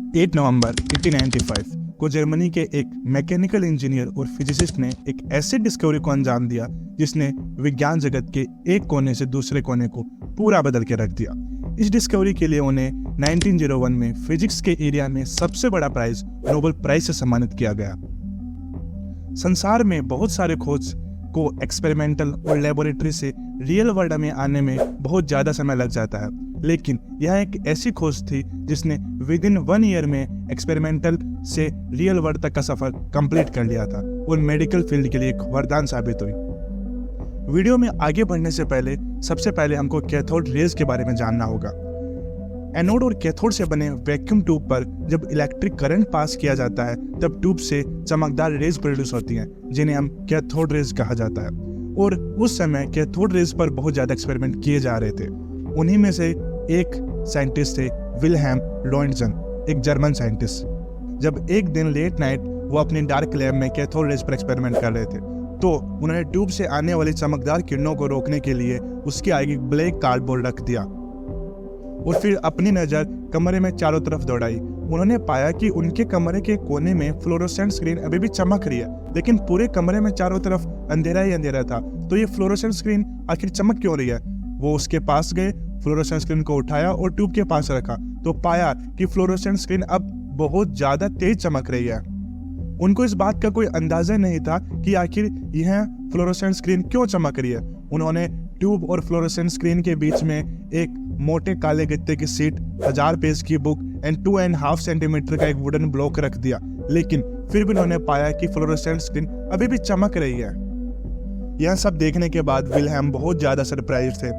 8 नवंबर 1895 को जर्मनी के एक मैकेनिकल इंजीनियर और फिजिसिस्ट ने एक ऐसी डिस्कवरी को अंजाम दिया जिसने विज्ञान जगत के एक कोने से दूसरे कोने को पूरा बदल के रख दिया। इस डिस्कवरी के लिए उन्हें 1901 में फिजिक्स के एरिया में सबसे बड़ा प्राइज नोबेल प्राइज से सम्मानित किया गया। संसार में बहुत सारे खोज को एक्सपेरिमेंटल और लेबोरेटरी से रियल वर्ल्ड में आने में बहुत ज़्यादा समय लग जाता है, लेकिन यह एक ऐसी खोज थी जिसने विद इन 1 ईयर में एक्सपेरिमेंटल से रियल वर्ल्ड तक का सफर कंप्लीट कर लिया था और मेडिकल फील्ड के लिए एक वरदान साबित हुई। वीडियो में आगे बढ़ने से पहले सबसे पहले हमको कैथोड रेज के बारे में जानना होगा। एनोड और कैथोड से बने वैक्यूम ट्यूब पर जब इलेक्ट्रिक करंट पास किया जाता है तब ट्यूब से चमकदार रेज प्रोड्यूस होती हैं, जिन्हें हम कैथोड रेज कहा जाता है। और उस समय कैथोड रेज पर बहुत ज़्यादा एक्सपेरिमेंट किए जा रहे थे। उन्हीं में से एक साइंटिस्ट थे विल्हेम लॉरेंट्जन, एक जर्मन साइंटिस्ट। जब एक दिन लेट नाइट वो अपनी डार्क लैब में कैथोड रेज पर एक्सपेरिमेंट कर रहे थे तो उन्होंने ट्यूब से आने वाली चमकदार किरणों को रोकने के लिए उसके आगे ब्लैक कार्डबोर्ड रख दिया और फिर अपनी नज़र कमरे में चारों तरफ दौड़ाई। उन्होंने पाया कि उनके कमरे के कोने में फ्लोरोसेंट स्क्रीन अभी भी चमक रही है, लेकिन पूरे कमरे में चारों तरफ अंधेरा ही अंधेरा था। तो ये फ्लोरोसेंट स्क्रीन आखिर चमक क्यों रही है? वो उसके पास गए, फ्लोरोसेंट स्क्रीन को उठाया और ट्यूब के पास रखा तो पाया कि फ्लोरोसेंट स्क्रीन अब बहुत ज़्यादा तेज चमक रही है। उनको इस बात का कोई अंदाजा नहीं था कि आखिर यह फ्लोरोसेंट स्क्रीन क्यों चमक रही है। उन्होंने ट्यूब और फ्लोरोसेंट स्क्रीन के बीच में एक मोटे काले गत्ते की सीट, 1000 पेज की बुक एंड 2.5 सेंटीमीटर का एक वुडन ब्लॉक रख दिया, लेकिन फिर भी उन्होंने पाया कि फ्लोरोसेंट स्क्रीन अभी भी चमक रही है। यह सब देखने के बाद विल्हेम बहुत ज्यादा सरप्राइज थे।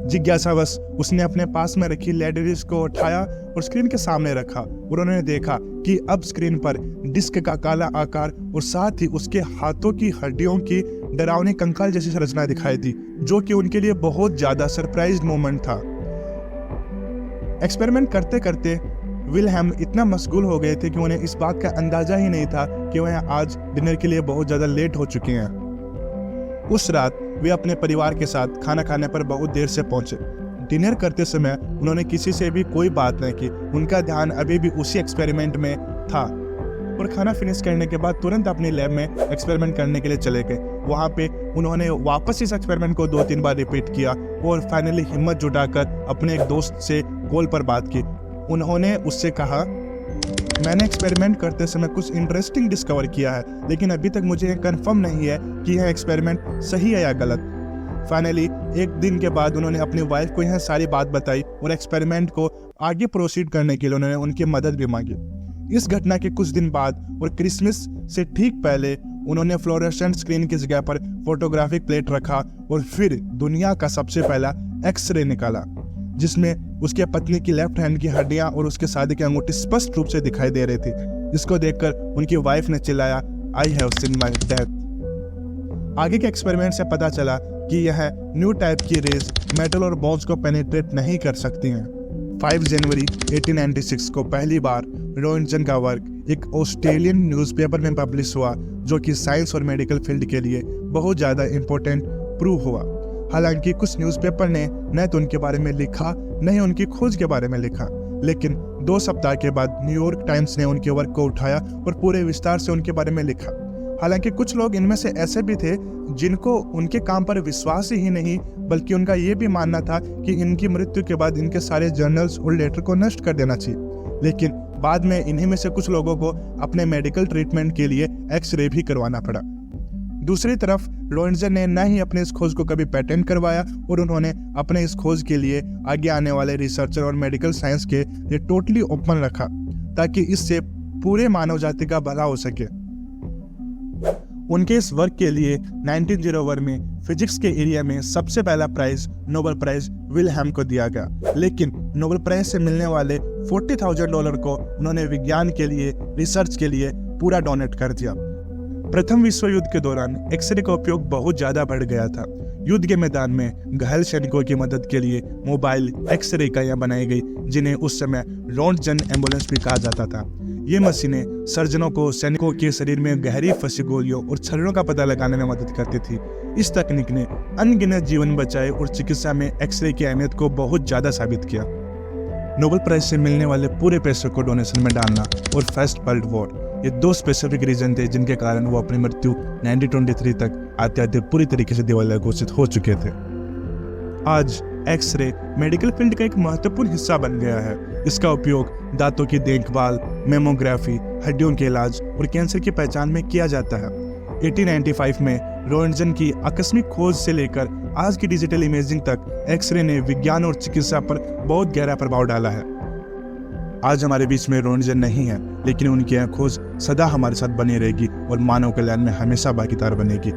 जिज्ञासावश उसने अपने पास में रखी लेडरीज को उठाया और स्क्रीन के सामने रखा और उन्होंने देखा कि अब स्क्रीन पर डिस्क का काला आकार और साथ ही उसके हाथों की हड्डियों की डरावनी कंकाल जैसी संरचना दिखाई दी, जो कि उनके लिए बहुत ज्यादा सरप्राइज मोमेंट था। एक्सपेरिमेंट करते करते विल्हेम इतना मशगूल हो गए थे कि उन्हें इस बात का अंदाजा ही नहीं था कि वह आज डिनर के लिए बहुत ज्यादा लेट हो चुके हैं। उस रात वे अपने परिवार के साथ खाना खाने पर बहुत देर से पहुंचे। डिनर करते समय उन्होंने किसी से भी कोई बात नहीं की, उनका ध्यान अभी भी उसी एक्सपेरिमेंट में था और खाना फिनिश करने के बाद तुरंत अपनी लैब में एक्सपेरिमेंट करने के लिए चले गए। वहाँ पे उन्होंने वापस इस एक्सपेरिमेंट को 2-3 बार रिपीट किया और फाइनली हिम्मत जुटाकर अपने एक दोस्त से कॉल पर बात की। उन्होंने उससे कहा, मैंने एक्सपेरिमेंट करते समय कुछ इंटरेस्टिंग डिस्कवर किया है, लेकिन अभी तक मुझे कंफर्म नहीं है कि यह एक्सपेरिमेंट सही है या गलत। फाइनली एक दिन के बाद उन्होंने अपनी वाइफ को यह सारी बात बताई और एक्सपेरिमेंट को आगे प्रोसीड करने के लिए उन्होंने उनकी मदद भी मांगी। इस घटना के कुछ दिन बाद और क्रिसमस से ठीक पहले उन्होंने फ्लोरोसेंट स्क्रीन की जगह पर फोटोग्राफिक प्लेट रखा और फिर दुनिया का सबसे पहला एक्सरे निकाला, जिसमें उसके पत्नी की लेफ्ट हैंड की हड्डियां और उसके शादी की अंगूठी स्पष्ट रूप से दिखाई दे रही थी, जिसको देखकर उनकी वाइफ ने चिल्लाया, I have seen my death. आगे के एक्सपेरिमेंट से पता चला कि यह न्यू टाइप की रेज मेटल और बोन्स को पेनिट्रेट नहीं कर सकती हैं। 5 जनवरी 1896 को पहली बार लॉरेंट्जन का वर्क एक ऑस्ट्रेलियन न्यूज़पेपर में पब्लिश हुआ, जो कि साइंस और मेडिकल फील्ड के लिए बहुत ज़्यादा इम्पोर्टेंट प्रूव हुआ। हालांकि कुछ न्यूज़पेपर ने न तो उनके बारे में लिखा न ही उनकी खोज के बारे में लिखा, लेकिन 2 सप्ताह के बाद न्यूयॉर्क टाइम्स ने उनके वर्क को उठाया और पूरे विस्तार से उनके बारे में लिखा। हालांकि कुछ लोग इनमें से ऐसे भी थे जिनको उनके काम पर विश्वास ही नहीं, बल्कि उनका ये भी मानना था कि इनकी मृत्यु के बाद इनके सारे जर्नल्स और लेटर को नष्ट कर देना चाहिए। लेकिन बाद में इन्हीं में से कुछ लोगों को अपने मेडिकल ट्रीटमेंट के लिए एक्सरे भी करवाना पड़ा। दूसरी तरफ लॉरेंट्जन ने न ही अपने इस खोज को कभी पेटेंट करवाया और उन्होंने अपने इस खोज के लिए आगे आने वाले रिसर्चर और मेडिकल साइंस के लिए टोटली ओपन रखा, ताकि इससे पूरे मानव जाति का भला हो सके। उनके इस वर्क के लिए 1901 में फिजिक्स के एरिया में सबसे पहला प्राइज नोबेल प्राइज विल्हेम को दिया गया, लेकिन नोबेल प्राइज से मिलने वाले $40,000 को उन्होंने विज्ञान के लिए, रिसर्च के लिए पूरा डोनेट कर दिया। प्रथम विश्व युद्ध के दौरान एक्सरे का उपयोग बहुत ज्यादा बढ़ गया था। युद्ध के मैदान में घायल सैनिकों की मदद के लिए मोबाइल एक्सरे इकाइयां बनाई गई, जिन्हें उस समय लॉरेंट्जन एम्बुलेंस भी कहा जाता था। ये मशीनें सर्जनों को सैनिकों के शरीर में गहरी फंसी गोलियों और छर्रों का पता लगाने में मदद करती थी। इस तकनीक ने अनगिनत जीवन बचाए और चिकित्सा में एक्सरे की अहमियत को बहुत ज्यादा साबित किया। नोबेल प्राइज से मिलने वाले पूरे पैसे को डोनेशन में डालना और फर्स्ट वर्ल्ड वॉर, ये 2 स्पेसिफिक रीजन थे जिनके कारण वो अपनी मृत्यु 1923 तक आते आते पूरी तरीके से दिवालिया घोषित हो चुके थे। आज एक्सरे मेडिकल फील्ड का एक महत्वपूर्ण हिस्सा बन गया है। इसका उपयोग दांतों की देखभाल, मेमोग्राफी, हड्डियों के इलाज और कैंसर की पहचान में किया जाता है। 1895 में रोएंटगन की आकस्मिक खोज से लेकर आज की डिजिटल इमेजिंग तक एक्सरे ने विज्ञान और चिकित्सा पर बहुत गहरा प्रभाव डाला है। आज हमारे बीच में रोएंटगन नहीं है, लेकिन उनकी यह खोज सदा हमारे साथ बनी रहेगी और मानव कल्याण में हमेशा भागीदार बनेगी।